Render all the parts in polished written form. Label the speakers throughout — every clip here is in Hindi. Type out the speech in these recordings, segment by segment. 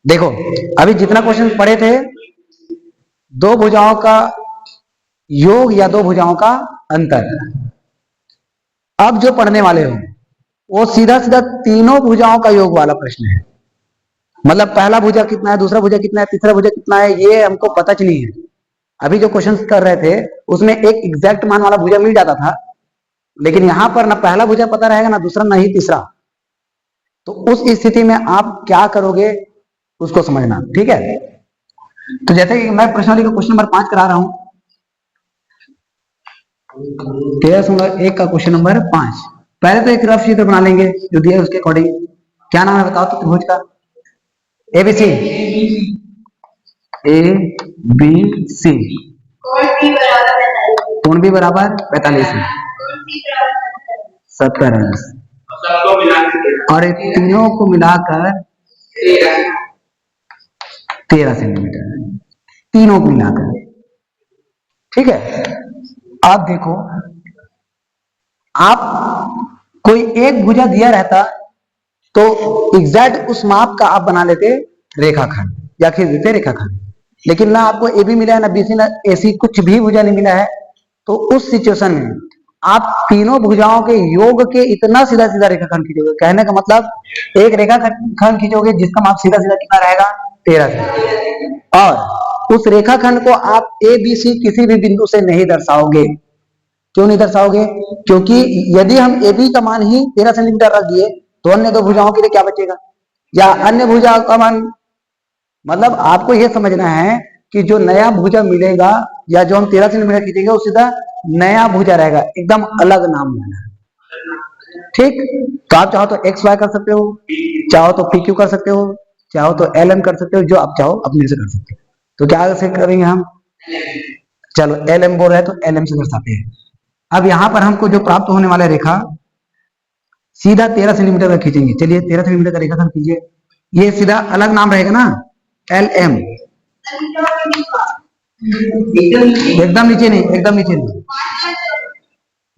Speaker 1: देखो, अभी जितना क्वेश्चन पढ़े थे, दो भुजाओं का योग या दो भुजाओं का अंतर। अब जो पढ़ने वाले हो वो सीधा सीधा तीनों भुजाओं का योग वाला प्रश्न है। मतलब पहला भुजा कितना है, दूसरा भुजा कितना है, तीसरा भुजा कितना है, ये हमको पता चली है। अभी जो क्वेश्चन कर रहे थे उसमें एक एग्जैक्ट मान वाला भुजा मिल जाता था, लेकिन यहां पर ना पहला भुजा पता रहेगा, ना दूसरा, ना ही तीसरा। तो उस स्थिति में आप क्या करोगे उसको समझना, ठीक है। तो जैसे कि मैं प्रश्नावली का क्वेश्चन नंबर 5 करा रहा हूं, 13.1 का क्वेश्चन नंबर 5। पहले तो एक रफ चित्र बना लेंगे जो दिया है उसके अकॉर्डिंग। क्या नाम है बताओ तो त्रिभुज का? एबीसी। A B C. कोण भी बराबर 45 है, 70 अंश, और तीनों को मिलाकर 13 सेंटीमीटर, तीनों को मिलाकर, ठीक है। आप देखो, आप कोई एक भुजा दिया रहता तो एग्जैक्ट उस माप का आप बना लेते रेखाखंड या खींच देते रेखाखंड, लेकिन ना आपको ए बी मिला है, ना बीसी, ना एसी, कुछ भी भुजा नहीं मिला है। तो उस सिचुएशन में आप तीनों भुजाओं के योग के इतना सीधा सीधा रेखाखंड खींचोगे। कहने का मतलब एक रेखाखंड खींचोगे जिसका माप सीधा सीधा कितना रहेगा? 13 और उस रेखाखंड को आप ए बी सी किसी भी बिंदु से नहीं दर्शाओगे। क्यों नहीं दर्शाओगे? क्योंकि यदि हम ए बी का मान ही 13 सेंटीमीटर रख दिए तो अन्य दो भुजाओं के लिए क्या बचेगा, या अन्य भुजा का मान, मतलब आपको यह समझना है कि जो नया भुजा मिलेगा या जो हम 13 सेंटीमीटर खींचेंगे वो सीधा नया भुजा रहेगा, एकदम अलग नाम वाला, ठीक। तो आप चाहो तो एक्स वाई कर सकते हो, चाहो तो पी क्यू कर सकते हो, चाहो तो एल एम कर सकते हो, जो आप चाहो अपने से कर सकते हो। तो क्या से करेंगे हम? चलो एल एम बोल रहे हैं तो एल एम से दर्शाते हैं। अब यहां पर हमको जो प्राप्त होने वाला रेखा सीधा 13 सेंटीमीटर का खींचेंगे। चलिए 13 सेंटीमीटर का रेखाखंड कीजिए, ये सीधा अलग नाम रहेगा ना, एल एम। एकदम नीचे नहीं, एकदम नीचे नहीं,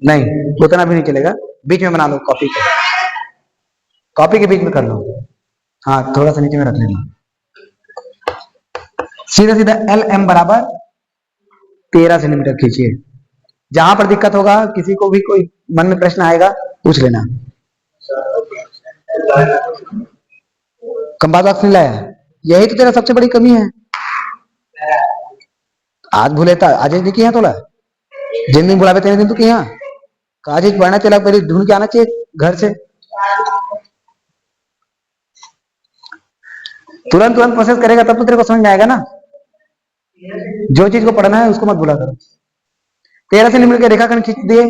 Speaker 1: नहीं उतना भी नहीं चलेगा, बीच में बना लो, कॉपी के, कॉपी के बीच में कर लो। हाँ थोड़ा सा नीचे में रख लेना। सीधा सीधा एल एम बराबर 13 सेंटीमीटर खींचिए। जहां पर दिक्कत होगा, किसी को भी कोई मन में प्रश्न आएगा पूछ लेना। कंपास बॉक्स नहीं लाया? यही तो तेरा सबसे बड़ी कमी है। आज भूले था, आज नहीं किया थोड़ा, जिन दिन बुलावे तेरे दिन तो किया। आज पढ़ना चला, पहले ढूंढ के आना चाहिए घर से। तुरंत तुरंत प्रोसेस करेगा तब तो तेरे को समझ में आएगा ना। जो चीज को पढ़ना है उसको मत भूला करो। 13 सेंटीमीटर के रेखाखंड खींच दिए,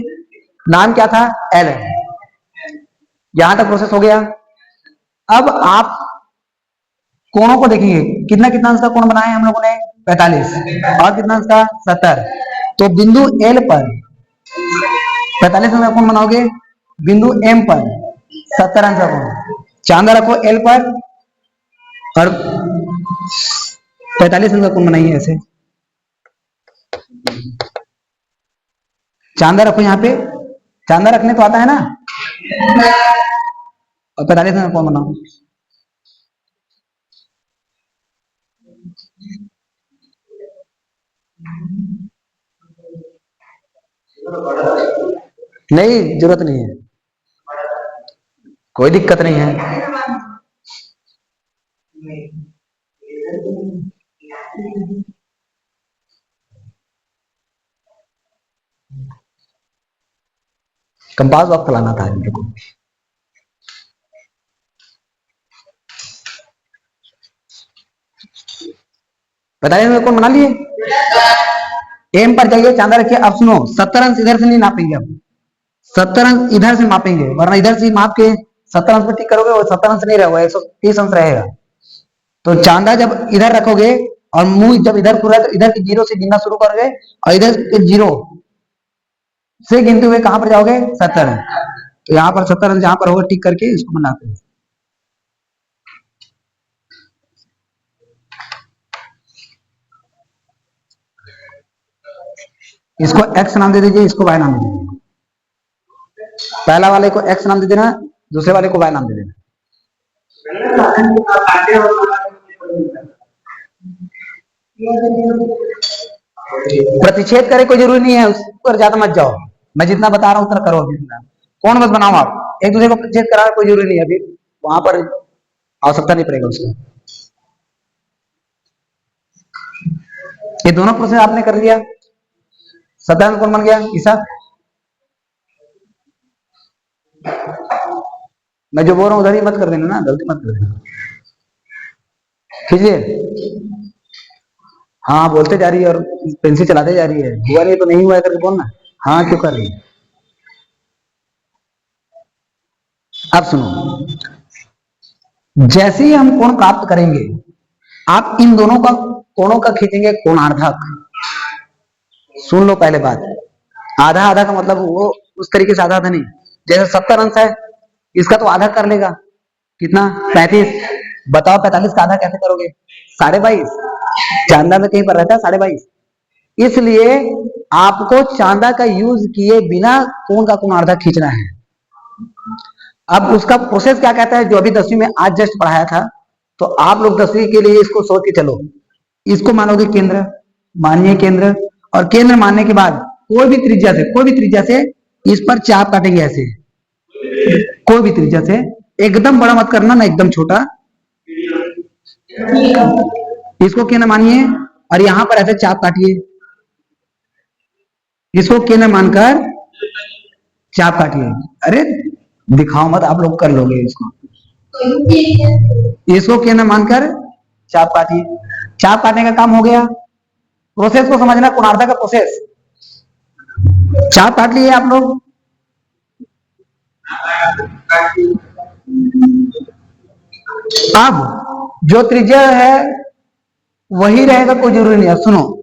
Speaker 1: नाम क्या था? एल। यहां तक प्रोसेस हो गया। अब आप कोणों को देखेंगे, कितना कितना अंश का कोण बनाया है हम लोगों ने? 45। और कितना अंश का? 70। तो बिंदु एल पर 45 अंश का कोण बनाओगे, बिंदु एम पर 70 अंश का कोण। चांदा रखो एल पर और 45 अंश का कोण बनाइए ऐसे। चांदा रखो यहाँ पे, चांदा रखने तो आता है ना, और 45 अंश का कोण बनाओ। नहीं, जरूरत नहीं है, कोई दिक्कत नहीं है। कंपास बॉक्स लाना था मेरे को। बताइए मेरे को बना लिए। एम पर जाइए, चांदा रखिए। अब सुनो, 70 अंश इधर से नहीं नापेंगे, अब 70 अंश इधर से मापेंगे, वरना इधर से माप के 70 अंश पर टिक करोगे और 70 अंश नहीं रहेगा, 130 अंश रहेगा। तो चांदा जब इधर रखोगे और मुंह जब इधर पूरा, तो इधर के जीरो से गिनना शुरू करोगे और इधर के जीरो से गिनते हुए कहां पर जाओगे? 70। तो यहाँ पर 70 अंश जहां पर होगा टिक करके इसको बनाते हैं। इसको x नाम दे दीजिए, इसको y नाम दे दीजिए। पहला वाले को x नाम दे देना, दूसरे वाले को y नाम दे देना। प्रतिच्छेद करे कोई जरूरी नहीं है, उस पर ज्यादा मत जाओ, मैं जितना बता रहा हूँ उतना करो। अभी कौन मत बनाओ, आप एक दूसरे को प्रतिच्छेद करा कोई जरूरी नहीं है, अभी वहां पर आवश्यकता नहीं पड़ेगा उसका। ये दोनों प्रोसेस आपने कर लिया, सत्यानंद कौन बन गया? ईसा। मैं जो बोल रहा हूँ उधर ही मत कर देना ना, गलती मत कर देना। खींचिए। हाँ बोलते जा रही है और पेंसिल चलाते जा रही है, हुआ नहीं तो नहीं हुआ करके बोलना। हाँ क्यों कर रही है? अब सुनो, जैसे ही हम कोण प्राप्त करेंगे, आप इन दोनों का कोणों का खींचेंगे कोणार्धक। सुन लो पहले बात, आधा आधा का मतलब वो उस तरीके से आधा आधा नहीं, जैसे 70 अंश है, इसका तो आधा कर लेगा, कितना? 35। बताओ 45 का आधा कैसे करोगे? 22.5। चांदा में कहीं पर रहता है 22.5, इसलिए आपको चांदा का यूज किए बिना कोण का कोणार्धक खींचना है। अब उसका प्रोसेस क्या कहता है, जो अभी 10वीं में आज जस्ट पढ़ाया था, तो आप लोग 10वीं के लिए इसको सोच के चलो। इसको मानोगे केंद्र, मानिए केंद्र, और केंद्र मानने के बाद कोई भी त्रिज्या से इस पर चाप काटेंगे ऐसे, कोई भी त्रिज्या से, एकदम बड़ा मत करना ना, एकदम छोटा। इसको केंद्र मानिए और यहां पर ऐसे चाप काटिए, इसको केंद्र मानकर चाप काटिए। अरे दिखाओ मत, आप लोग कर लोगे इसको। इसको केंद्र मानकर चाप काटिए। चाप काटने का काम हो गया। प्रोसेस को समझना, कोणार्धक का प्रोसेस। चाप काट लिए आप लोग, अब जो त्रिज्या है वही रहेगा, कोई जरूरी नहीं है। सुनो,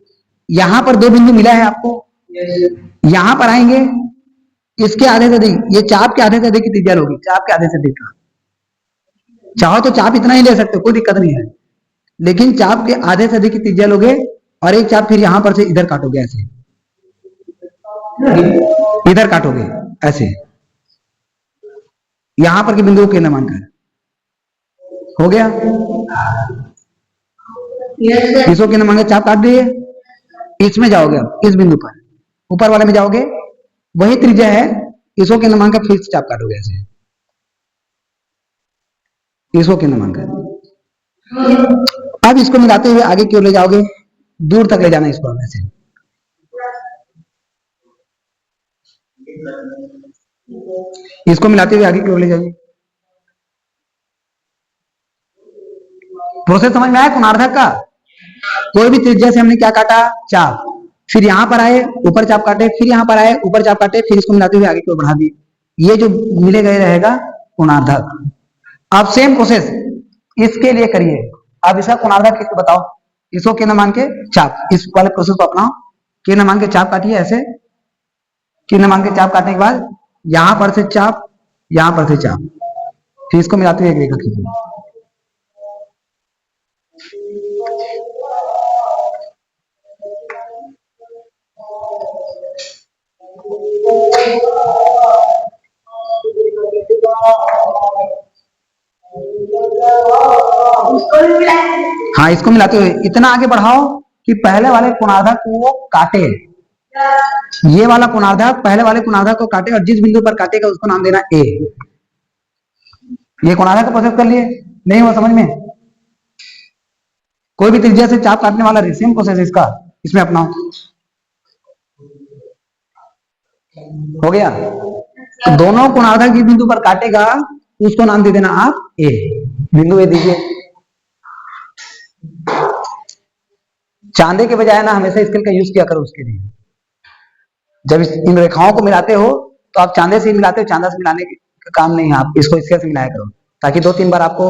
Speaker 1: यहां पर दो बिंदु मिला है आपको, यहां पर आएंगे, इसके आधे से अधिक, ये चाप के आधे से अधिक की त्रिज्या लोगी, चाप के आधे से अधिक। चाहो तो चाप इतना ही ले सकते हो, कोई दिक्कत नहीं है, लेकिन चाप के आधे से अधिक की त्रिज्या लोगे, और एक चाप फिर यहां पर से इधर काटोगे, ऐसे इधर काटोगे ऐसे, यहां पर के बिंदु को केंद्र मानकर। हो गया? इसको केंद्र मानकर चाप काट दिए, इसमें जाओगे, अब इस बिंदु पर ऊपर वाले में जाओगे, वही त्रिज्या है, इसको केंद्र मानकर फिर चाप काटोगे ऐसे, इसको केंद्र मानकर। अब इसको मिलाते हुए आगे की ओर ले जाओगे, दूर तक ले जाना इसको ऐसे, इसको मिलाते हुए आगे की ओर ले जाइए। प्रोसेस समझ में आया कोणार्धक का? कोई भी त्रिज्या से हमने क्या काटा? चाप, फिर यहां पर आए, ऊपर चाप काटे, फिर यहां पर आए, ऊपर चाप काटे, फिर इसको मिलाते हुए आगे की ओर बढ़ा दिए, ये जो मिलेगा ये रहेगा कोणार्धक। अब सेम प्रोसेस इसके लिए करिए। अब इसका कोणार्धक किसको बताओ? इसको केंद्र मान के चाप, इस वाले प्रोसेस को अपनाओ, केंद्र मान के चाप काटिए ऐसे, केंद्र मान के चाप काटने के बाद यहां पर से चाप, यहां पर से चाप, फिर इसको मिलाते हुए एक रेखा खींचिए। हाँ, इसको मिलाते हुए इतना आगे बढ़ाओ कि पहले वाले कोणार्धक को काटे, ये वाला कोणार्धक पहले वाले कोणार्धक को काटे, और जिस बिंदु पर काटेगा उसको नाम देना ए। ये कोणार्धक का प्रोसेस कर लिए, नहीं हुआ समझ में? कोई भी त्रिज्या से चाप काटने वाला सेम प्रोसेस इसका, इसमें अपनाओ। हो गया? तो दोनों कोणार्धक जिस बिंदु पर काटेगा उसको नाम दे देना आप ए, बिंदु ए दीजिए। चांदे के बजाय ना हमेशा स्केल का यूज किया करो उसके लिए। जब इन रेखाओं को मिलाते हो तो आप चांदे से मिलाते हो, चांदा से मिलाने का काम नहीं है, आप इसको स्केल से मिलाया करो, ताकि 2-3 बार आपको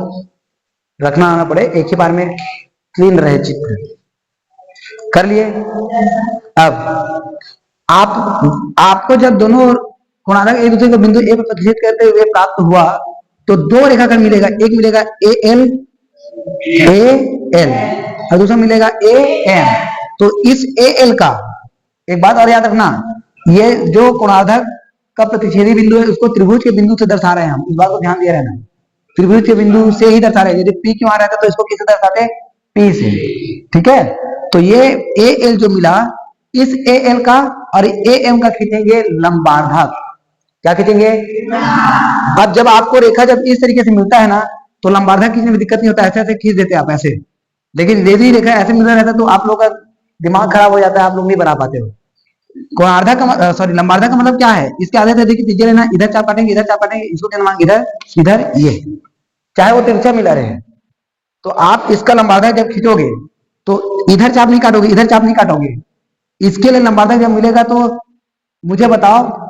Speaker 1: रखना ना पड़े, एक ही बार में क्लीन रहे चित्र। कर लिए? अब आपको जब दोनों कोणार्धक एक दूसरे को बिंदु ए पर प्रतिच्छेद करते हुए प्राप्त हुआ, तो दो रेखाखंड मिलेगा, एक मिलेगा ए एल और दूसरा मिलेगा ए एम। तो इस ए एल का एक बात और याद रखना, ये जो कोणार्धक का प्रतिच्छेदी बिंदु है उसको त्रिभुज के बिंदु से दर्शा रहे हैं हम, इस बात को ध्यान दिए रहना, त्रिभुज के बिंदु से ही दर्शा रहे हैं। यदि पी क्यों आ रहा था तो इसको किससे दर्शाते? पी से, ठीक है? तो ये ए एल जो मिला, इस ए एल का और ए एम का खींचेंगे लंबार्धक। क्या खींचेंगे? अब जब आपको रेखा जब इस तरीके से मिलता है ना, तो लंबार्धक खींचने में दिक्कत नहीं होता, ऐसे ऐसे खींच देते आप ऐसे। लेकिन यदि रेखा ऐसे मिलता रहता तो आप लोग का दिमाग खराब हो जाता है, आप लोग नहीं बना पाते हो। कोणार्धक का सॉरी लंबार्धक का मतलब क्या है? इसके आधे से देखिए त्रिज्या लेना, इधर चाप काटेंगे, इधर चाप काटेंगे, इसको क्या नाम? इधर इधर ये, चाहे वो तिरछा मिला रहे। तो आप इसका लंबार्धक जब खींचोगे तो इधर चाप नहीं काटोगे, इधर चाप नहीं काटोगे। इसके लिए लंबार्धक जब मिलेगा तो मुझे बताओ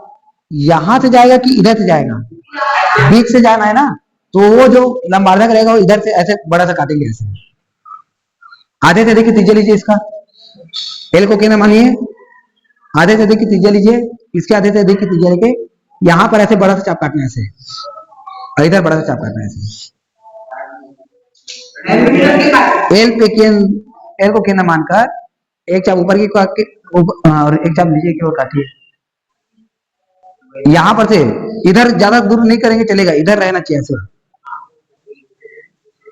Speaker 1: यहां से जाएगा कि इधर से जाएगा? बीच से जाना है ना, तो वो जो लंबार्धक रहेगा वो इधर से ऐसे बड़ा सा काटेंगे ऐसे। आधे से देखिए त्रिज्या लीजिए इसका, एल को क्या मानिए, आधे से देखिए त्रिज्या लीजिए, इसके आधे से देखिए त्रिज्या लेके यहां पर ऐसे बड़ा सा चाप काटना है ऐसे, और इधर बड़ा सा चाप काटना है ऐसे। एल पे एल को केंद्र मानकर एक चाप ऊपर की और एक चाप नीचे की ओर काटिए। यहां पर से इधर ज्यादा दूर नहीं करेंगे चलेगा, इधर रहना चाहिए ऐसे।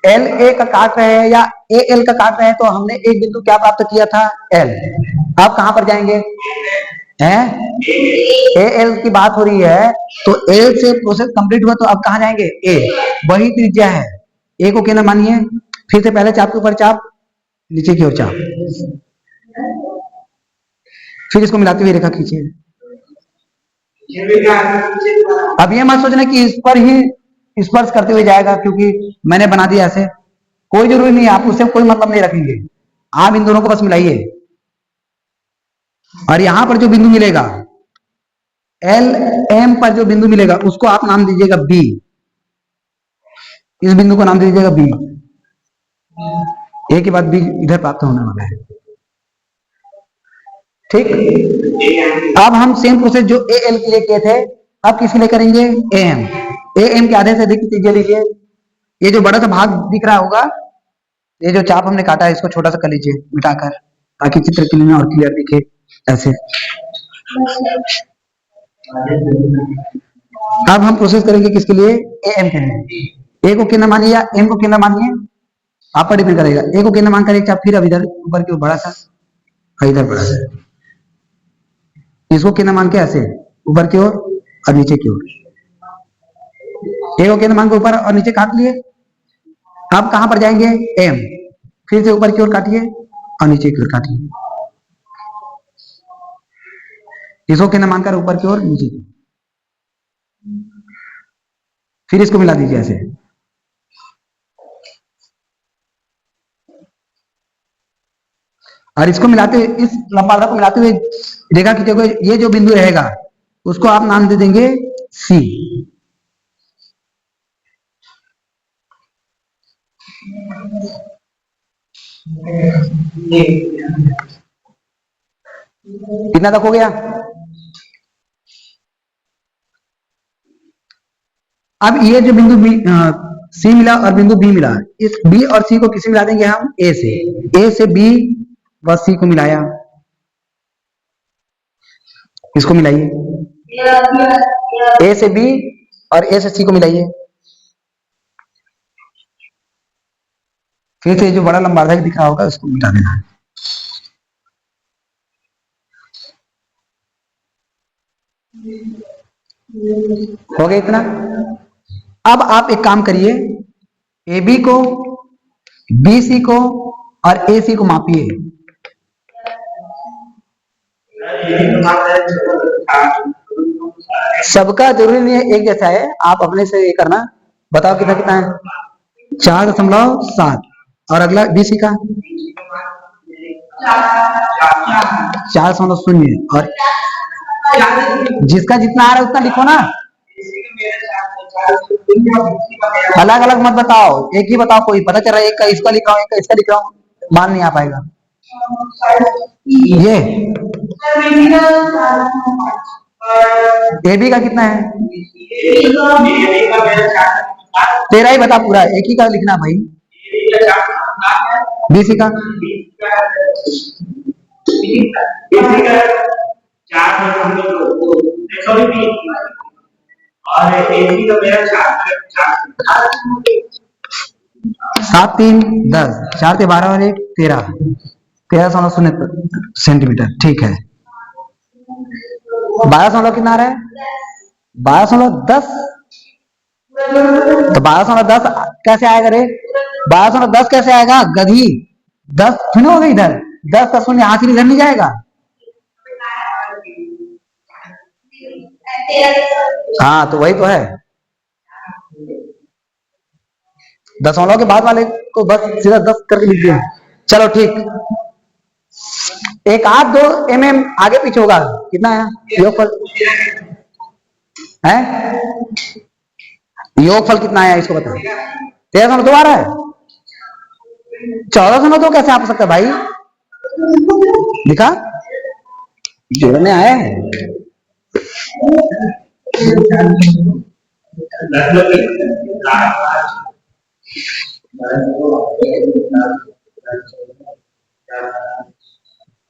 Speaker 1: एल ए का काट रहे हैं या ए एल का काट रहे हैं, तो हमने एक बिंदु क्या प्राप्त किया था? एल। अब कहां पर जाएंगे? हैं? ए एल की बात हो रही है, तो एल से प्रोसेस कंप्लीट हुआ, तो अब कहां जाएंगे? ए, वही त्रिज्या है। ए को केंद्र मानिए, फिर से पहले चाप के ऊपर चाप, नीचे की ओर चाप, फिर इसको मिलाते हुए रेखा खींचिए। अब ये मत सोचना कि इस पर ही स्पर्श करते हुए जाएगा, क्योंकि मैंने बना दिया ऐसे, कोई जरूरी नहीं है, आप उससे कोई मतलब नहीं रखेंगे। आप इन दोनों को बस मिलाइए, और यहां पर जो बिंदु मिलेगा एल एम पर जो बिंदु मिलेगा उसको आप नाम दीजिएगा बी। इस बिंदु को नाम दे दीजिएगा बी। ए के बाद बी इधर प्राप्त होने वाला है। ठीक, अब हम सेम प्रोसेस जो ए एल के लिए किए थे, अब किसके लिए करेंगे? A M. ए एम के आधे से अधिक त्रिज्या लीजिए, ये जो बड़ा सा भाग दिख रहा होगा, ये जो चाप हमने काटा है इसको छोटा सा कर लीजिए मिटाकर, ताकि चित्र क्लीन और क्लियर दिखे ऐसे। अब हम प्रोसेस करेंगे किसके लिए? ए एम के लिए। ए को केंद्र मानिए या एम को केंद्र मानिए, आप पर डिपेंड करेगा। ए को केंद्र मानकर एक चाप, फिर अब इधर ऊपर की ओर बड़ा सा, इधर बड़ा सा, इसको केंद्र मान के ऐसे ऊपर की ओर और नीचे की ओर। ए को केंद्र मान के ऊपर और नीचे काट लिए। अब कहां पर जाएंगे? एम, फिर से ऊपर की ओर काटिए और नीचे की ओर काटिए। इसको केंद्र मानकर ऊपर की ओर, नीचे की, फिर इसको मिला दीजिए ऐसे। और इसको मिलाते हुए, इस लंबार्धक को मिलाते हुए रेखा खींचोगे, ये जो बिंदु रहेगा उसको आप नाम दे देंगे सी। कितना तक हो गया? अब ये जो बिंदु बी सी मिला और बिंदु बी मिला, इस बी और सी को किसे मिला देंगे हम? ए से। ए से बी व सी को मिलाया, इसको मिलाइए। ए से बी और ए से सी को मिलाइए, फिर से जो बड़ा लंबार्धक दिख रहा होगा उसको मिटा देना है। हो गया इतना? अब आप एक काम करिए, ए बी को, बी सी को और ए सी को मापिए। सबका जरूरी नहीं है एक जैसा है, आप अपने से ये करना। बताओ कितना कितना है? 4.7। और अगला बी सी का 4.0। और जिसका जितना आ रहा है उतना लिखो ना, अलग अलग मत बताओ, एक ही बताओ। कोई पता चल रहा है एक का इसका लिख रहा हूँ, एक का इसका लिख रहा हूँ, मान नहीं आ पाएगा। ये ए बी का कितना है? 13 ही बता पूरा, एक ही का लिखना भाई। बी सी का 7 3 10, 4 से 12 और 1 13। 13.0 सेंटीमीटर, ठीक है। 12 कितना आ रहा है? 12.10। तो 12.10 कैसे आएगा रे? 12.10 कैसे आएगा गधी? 10 थोड़ी होगा इधर, 10 का शून्य यहाँ से इधर नहीं जाएगा। हाँ तो वही तो है, दशमलव के बाद वाले को बस सीधा 10 करके लिखिए। चलो ठीक, एक आध 2 आगे पीछे होगा, कितना है योगफल है? योगफल कितना है इसको बताओ। 13.2 आ रहा है। 14.2 कैसे आ सकता है भाई? लिखा जोड़ने आया है।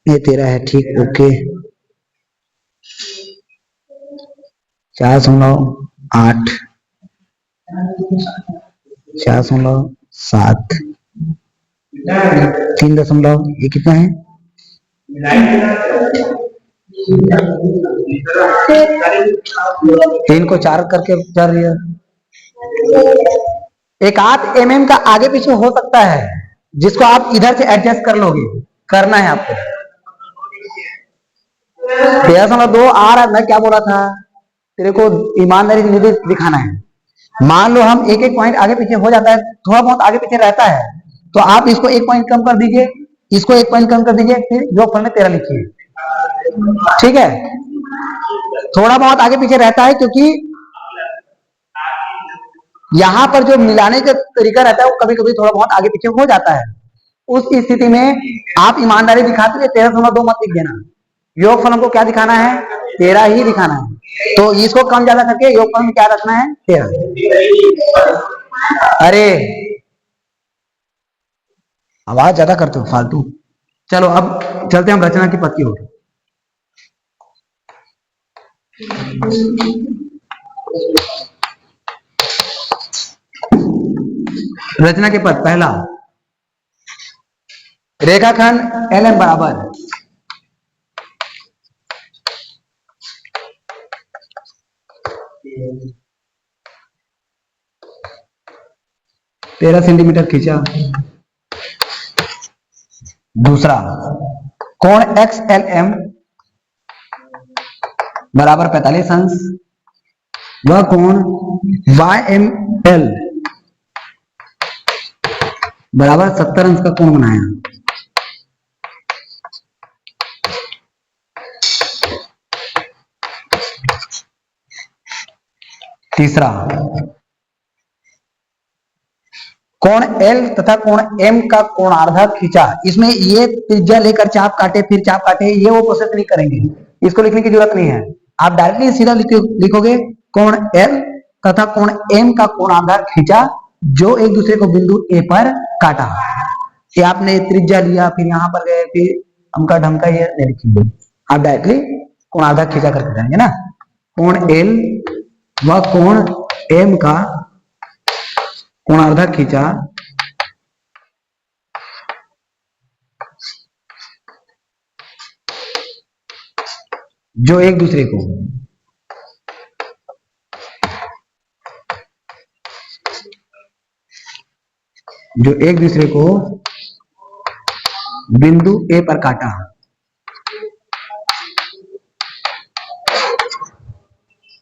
Speaker 1: ये तेरा है, ठीक, ओके। 4.8, 4.7, 3 ये कितना है? 3 को 4 करके कर दिया। एक आध का आगे पीछे हो सकता है, जिसको आप इधर से एडजस्ट कर लोगे, करना है आपको। 13.2 आ रहा है, मैं क्या बोला था तेरे को, ईमानदारी से दिखाना है। मान लो हम एक पॉइंट आगे पीछे हो जाता है, थोड़ा बहुत आगे पीछे रहता है, तो आप इसको 1 पॉइंट कम कर दीजिए, इसको 1 पॉइंट कम कर दीजिए, फिर योगफल में 13 लिखिए, ठीक है। थोड़ा बहुत आगे पीछे रहता है क्योंकि यहां पर जो मिलाने का तरीका रहता है वो कभी कभी थोड़ा बहुत आगे पीछे हो जाता है। उस स्थिति में आप ईमानदारी दिखाते हुए 13.2 मत लिख देना, योगफल हमको क्या दिखाना है? 13 ही दिखाना है। तो इसको कम ज्यादा करके योगफल में क्या रखना है? 13। अरे आवाज ज्यादा करते हो फालतू। चलो अब चलते हैं हम रचना की पत्ती हो। रचना के पद, पहला रेखाखंड एल एम बराबर 13 सेंटीमीटर खींचा। दूसरा कोण एक्स एल एम बराबर 45 अंश, वह कोण वाई एम एल बराबर 70 अंश का कोण बनाया। तीसरा कोण एल तथा कोण एम का कोणार्धक खींचा। इसमें ये त्रिज्या लेकर चाप काटे फिर चाप काटे, ये वो प्रोसेस नहीं करेंगे, इसको लिखने की जरूरत नहीं है। आप डायरेक्टली सीधा लिखोगे कोण एल तथा कोण एम का कोणार्धक खींचा जो एक दूसरे को बिंदु ए पर काटा। ये आपने त्रिज्या लिया फिर यहां पर गए फिर हमका ढमका ये नहीं लिखेंगे, आप डायरेक्टली कोणार्धक खींचा करके जाएंगे ना। कोण एल व कोण एम का कोणार्धक खींचा जो एक दूसरे को बिंदु ए पर काटा।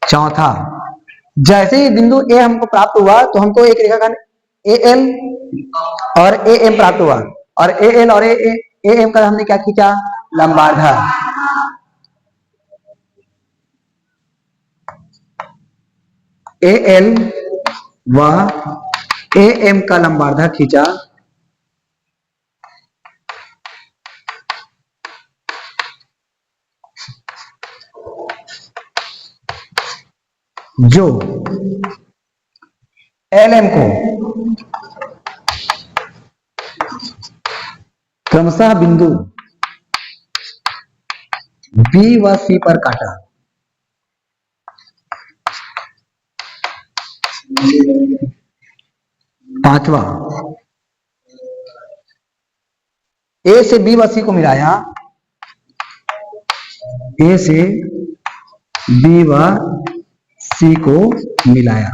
Speaker 1: चौथा, जैसे ही बिंदु ए हमको प्राप्त हुआ तो हमको एक रेखाखंड ए एल और ए एम प्राप्त हुआ, और ए एल और ए एम का हमने क्या खींचा? लंबार्धक। ए एल व ए एम का लंबार्धक खींचा जो एल एम को क्रमशः बिंदु बी व सी पर काटा। पांचवा, ए से बी व सी को मिलाया, ए से बी व सी को मिलाया,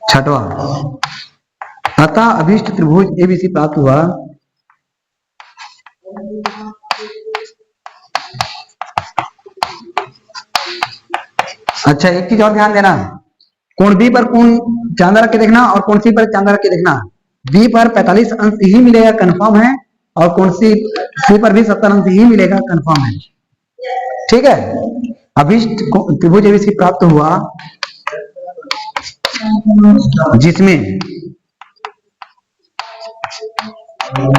Speaker 1: छठवां, अतः अभिष्ट त्रिभुज एबीसी प्राप्त हुआ। अच्छा, एक चीज और ध्यान देना, कोण बी पर कोण चांदा रख के देखना और कोण सी पर चांदा रख के देखना। बी पर 45 अंश ही मिलेगा कंफर्म है, और कोण सी पर भी 70 अंश ही मिलेगा कंफर्म है। ठीक है, अभिष्ट त्रिभुज एबीसी प्राप्त हुआ जिसमें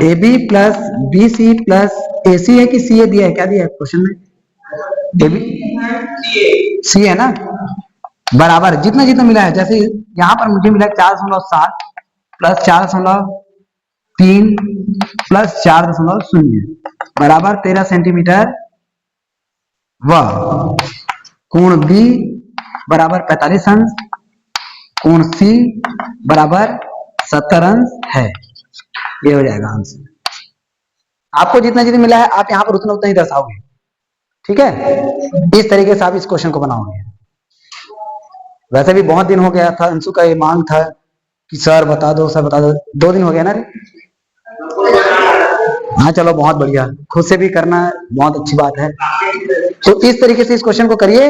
Speaker 1: A B plus B C plus A C है कि सी ए दिया है, क्या दिया है क्वेश्चन में? ए बी सी है ना, बराबर जितना जितना मिला है। जैसे यहां पर मुझे मिला 4.7 प्लस 4.3 प्लस 4.0 बराबर 13 सेंटीमीटर, व कोण बी बराबर 45 अंश, कोण सी बराबर 70 अंश है। ये हो जाएगा आंसर। आपको जितना जितना मिला है आप यहां पर उतना उतना ही दर्शाओगे। ठीक है, इस तरीके से आप इस क्वेश्चन को बनाओगे। वैसे भी बहुत दिन हो गया था, अंशु का ये मांग था कि सर बता दो, सर बता दो, 2 दिन हो गया ना रे। हाँ चलो, बहुत बढ़िया, खुद से भी करना बहुत अच्छी बात है। तो इस तरीके से इस क्वेश्चन को करिए,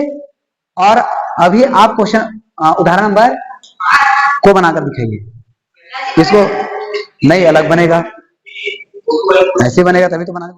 Speaker 1: और अभी आप क्वेश्चन उदाहरण नंबर को बनाकर दिखाइए। इसको नहीं अलग बनेगा, ऐसे बनेगा तभी तो बनाने